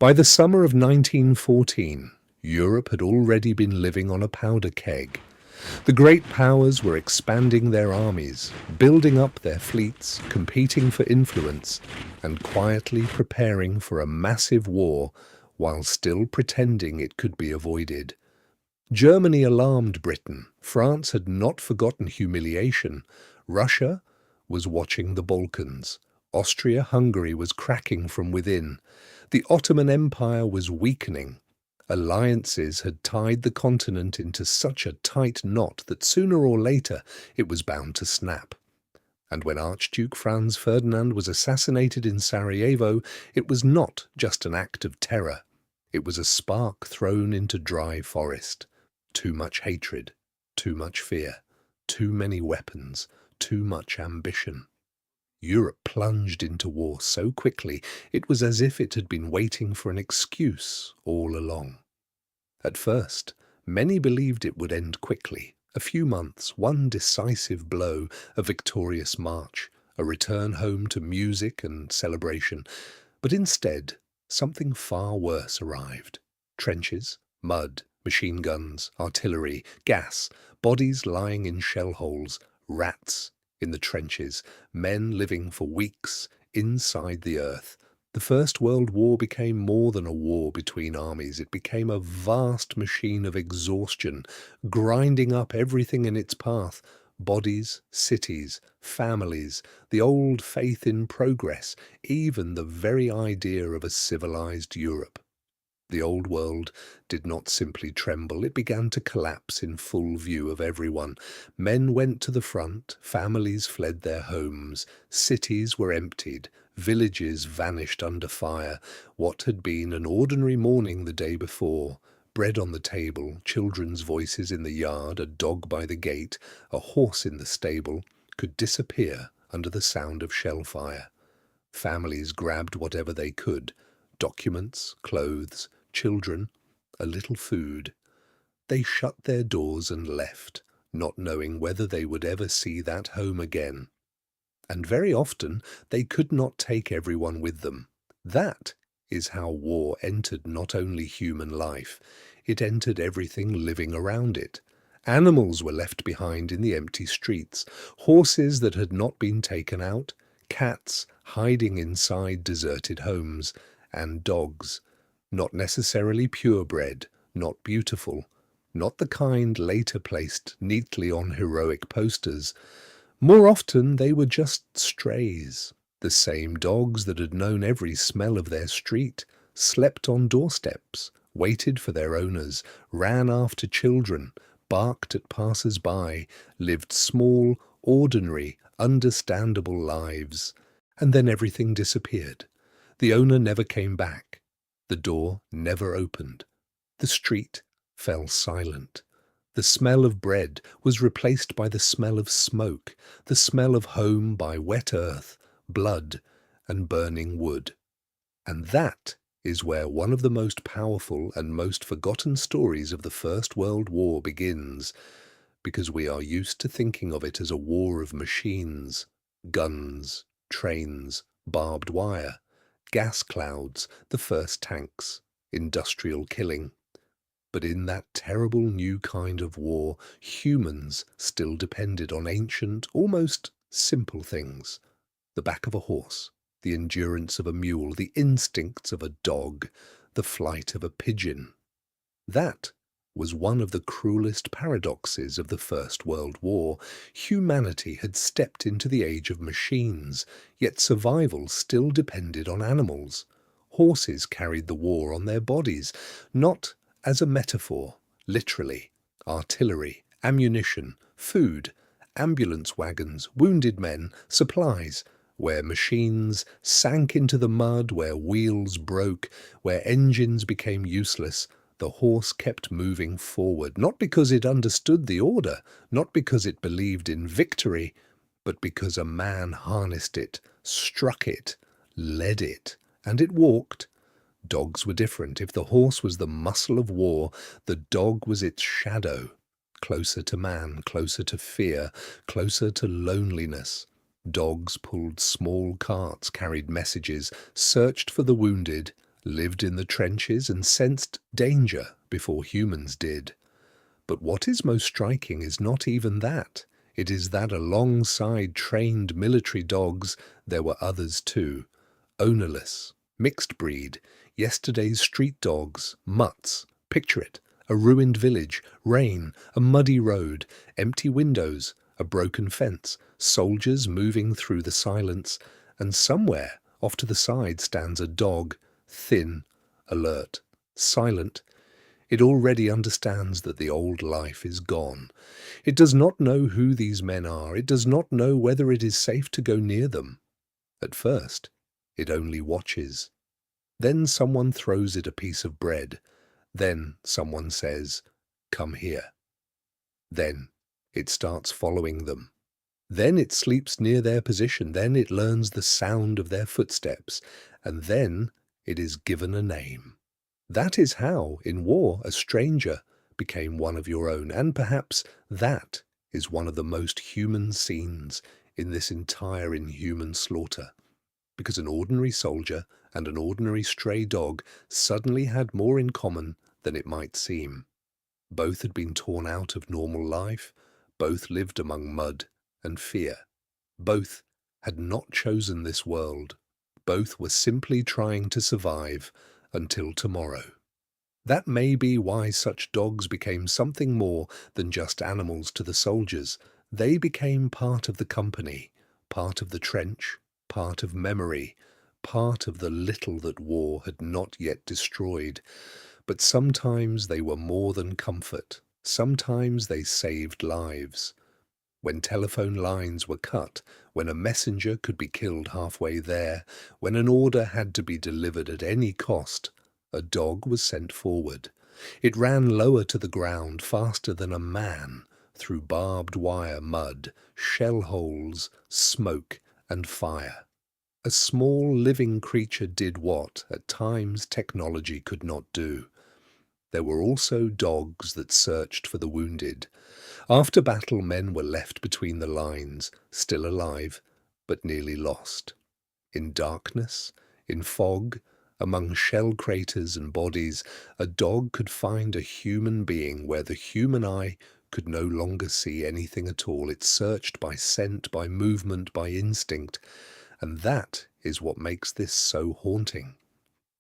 By the summer of 1914, Europe had already been living on a powder keg. The great powers were expanding their armies, building up their fleets, competing for influence, and quietly preparing for a massive war while still pretending it could be avoided. Germany alarmed Britain. France had not forgotten humiliation. Russia was watching the Balkans. Austria-Hungary was cracking from within. The Ottoman Empire was weakening. Alliances had tied the continent into such a tight knot that sooner or later it was bound to snap. And when Archduke Franz Ferdinand was assassinated in Sarajevo, it was not just an act of terror. It was a spark thrown into dry forest. Too much hatred, too much fear, too many weapons, too much ambition. Europe plunged into war so quickly it was as if it had been waiting for an excuse all along. At first, many believed it would end quickly. A few months, one decisive blow, a victorious march, a return home to music and celebration. But instead, something far worse arrived. Trenches, mud, machine guns, artillery, gas, bodies lying in shell holes, rats in the trenches, men living for weeks inside the earth. The First World War became more than a war between armies. It became a vast machine of exhaustion, grinding up everything in its path. Bodies, cities, families, the old faith in progress, even the very idea of a civilized Europe. The old world did not simply tremble, it began to collapse in full view of everyone. Men went to the front, families fled their homes, cities were emptied, villages vanished under fire. What had been an ordinary morning the day before, bread on the table, children's voices in the yard, a dog by the gate, a horse in the stable, could disappear under the sound of shellfire. Families grabbed whatever they could, documents, clothes, children, a little food. They shut their doors and left, not knowing whether they would ever see that home again. And very often they could not take everyone with them. That is how war entered not only human life, it entered everything living around it. Animals were left behind in the empty streets, horses that had not been taken out, cats hiding inside deserted homes, and dogs, not necessarily purebred, not beautiful, not the kind later placed neatly on heroic posters. More often they were just strays, the same dogs that had known every smell of their street, slept on doorsteps, waited for their owners, ran after children, barked at passers-by, lived small, ordinary, understandable lives. And then everything disappeared. The owner never came back. The door never opened. The street fell silent. The smell of bread was replaced by the smell of smoke, the smell of home by wet earth, blood, and burning wood. And that is where one of the most powerful and most forgotten stories of the First World War begins, because we are used to thinking of it as a war of machines, guns, trains, barbed wire, gas clouds, the first tanks, industrial killing. But in that terrible new kind of war, humans still depended on ancient, almost simple things. The back of a horse, the endurance of a mule, the instincts of a dog, the flight of a pigeon. That was one of the cruelest paradoxes of the First World War. Humanity had stepped into the age of machines, yet survival still depended on animals. Horses carried the war on their bodies, not as a metaphor, literally. Artillery, ammunition, food, ambulance wagons, wounded men, supplies, where machines sank into the mud, where wheels broke, where engines became useless, the horse kept moving forward, not because it understood the order, not because it believed in victory, but because a man harnessed it, struck it, led it, and it walked. Dogs were different. If the horse was the muscle of war, the dog was its shadow, closer to man, closer to fear, closer to loneliness. Dogs pulled small carts, carried messages, searched for the wounded, lived in the trenches and sensed danger before humans did. But what is most striking is not even that. It is that alongside trained military dogs, there were others too. Ownerless, mixed breed, yesterday's street dogs, mutts. Picture it, a ruined village, rain, a muddy road, empty windows, a broken fence, soldiers moving through the silence, and somewhere off to the side stands a dog, thin, alert, silent. It already understands that the old life is gone. It does not know who these men are. It does not know whether it is safe to go near them. At first, it only watches. Then someone throws it a piece of bread. Then someone says, "Come here." Then it starts following them. Then it sleeps near their position. Then it learns the sound of their footsteps. And then it is given a name. That is how, in war, a stranger became one of your own, and perhaps that is one of the most human scenes in this entire inhuman slaughter, because an ordinary soldier and an ordinary stray dog suddenly had more in common than it might seem. Both had been torn out of normal life, both lived among mud and fear, both had not chosen this world, both were simply trying to survive until tomorrow. That may be why such dogs became something more than just animals to the soldiers. They became part of the company, part of the trench, part of memory, part of the little that war had not yet destroyed. But sometimes they were more than comfort. Sometimes they saved lives. When telephone lines were cut, when a messenger could be killed halfway there, when an order had to be delivered at any cost, a dog was sent forward. It ran lower to the ground, faster than a man, through barbed wire, mud, shell holes, smoke, and fire. A small living creature did what, at times, technology could not do. There were also dogs that searched for the wounded. After battle, men were left between the lines, still alive, but nearly lost. In darkness, in fog, among shell craters and bodies, a dog could find a human being where the human eye could no longer see anything at all. It searched by scent, by movement, by instinct, and that is what makes this so haunting.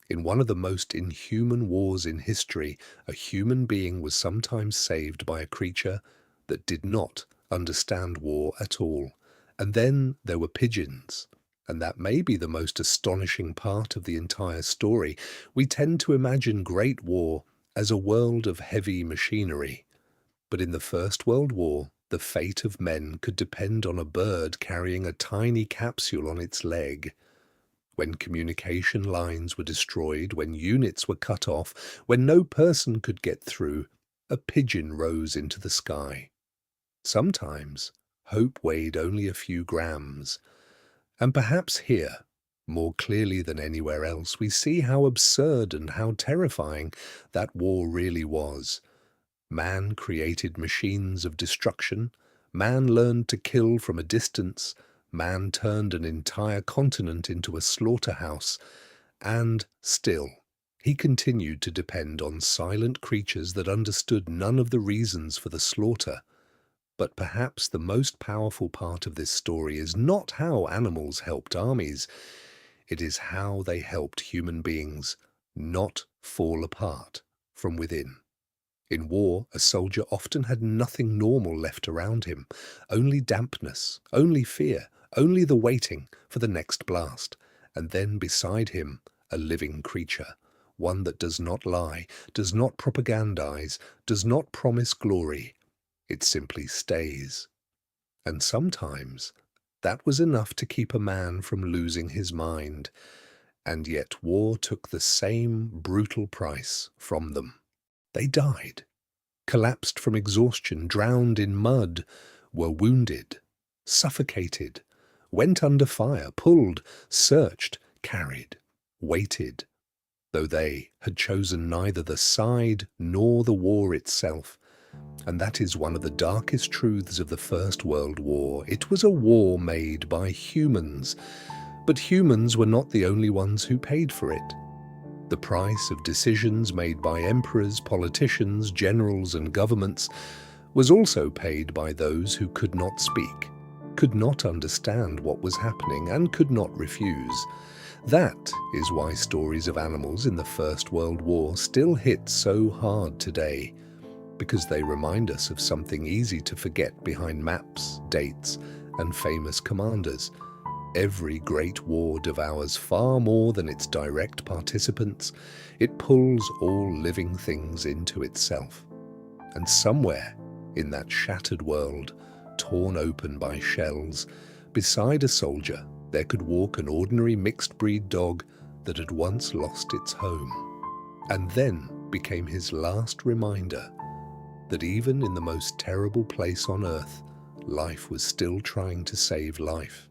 In one of the most inhuman wars in history, a human being was sometimes saved by a creature that did not understand war at all. And then there were pigeons. And that may be the most astonishing part of the entire story. We tend to imagine Great War as a world of heavy machinery. But in the First World War, the fate of men could depend on a bird carrying a tiny capsule on its leg. When communication lines were destroyed, when units were cut off, when no person could get through, a pigeon rose into the sky. Sometimes hope weighed only a few grams. And perhaps here, more clearly than anywhere else, we see how absurd and how terrifying that war really was. Man created machines of destruction. Man learned to kill from a distance. Man turned an entire continent into a slaughterhouse. And still, he continued to depend on silent creatures that understood none of the reasons for the slaughter. But perhaps the most powerful part of this story is not how animals helped armies. It is how they helped human beings not fall apart from within. In war, a soldier often had nothing normal left around him, only dampness, only fear, only the waiting for the next blast, and then beside him a living creature, one that does not lie, does not propagandize, does not promise glory. It simply stays. And sometimes that was enough to keep a man from losing his mind. And yet war took the same brutal price from them. They died, collapsed from exhaustion, drowned in mud, were wounded, suffocated, went under fire, pulled, searched, carried, waited, though they had chosen neither the side nor the war itself. And that is one of the darkest truths of the First World War. It was a war made by humans, but humans were not the only ones who paid for it. The price of decisions made by emperors, politicians, generals, and governments was also paid by those who could not speak, could not understand what was happening, and could not refuse. That is why stories of animals in the First World War still hit so hard today, because they remind us of something easy to forget behind maps, dates, and famous commanders. Every great war devours far more than its direct participants. It pulls all living things into itself. And somewhere in that shattered world, torn open by shells, beside a soldier, there could walk an ordinary mixed-breed dog that had once lost its home, and then became his last reminder that even in the most terrible place on earth, life was still trying to save life.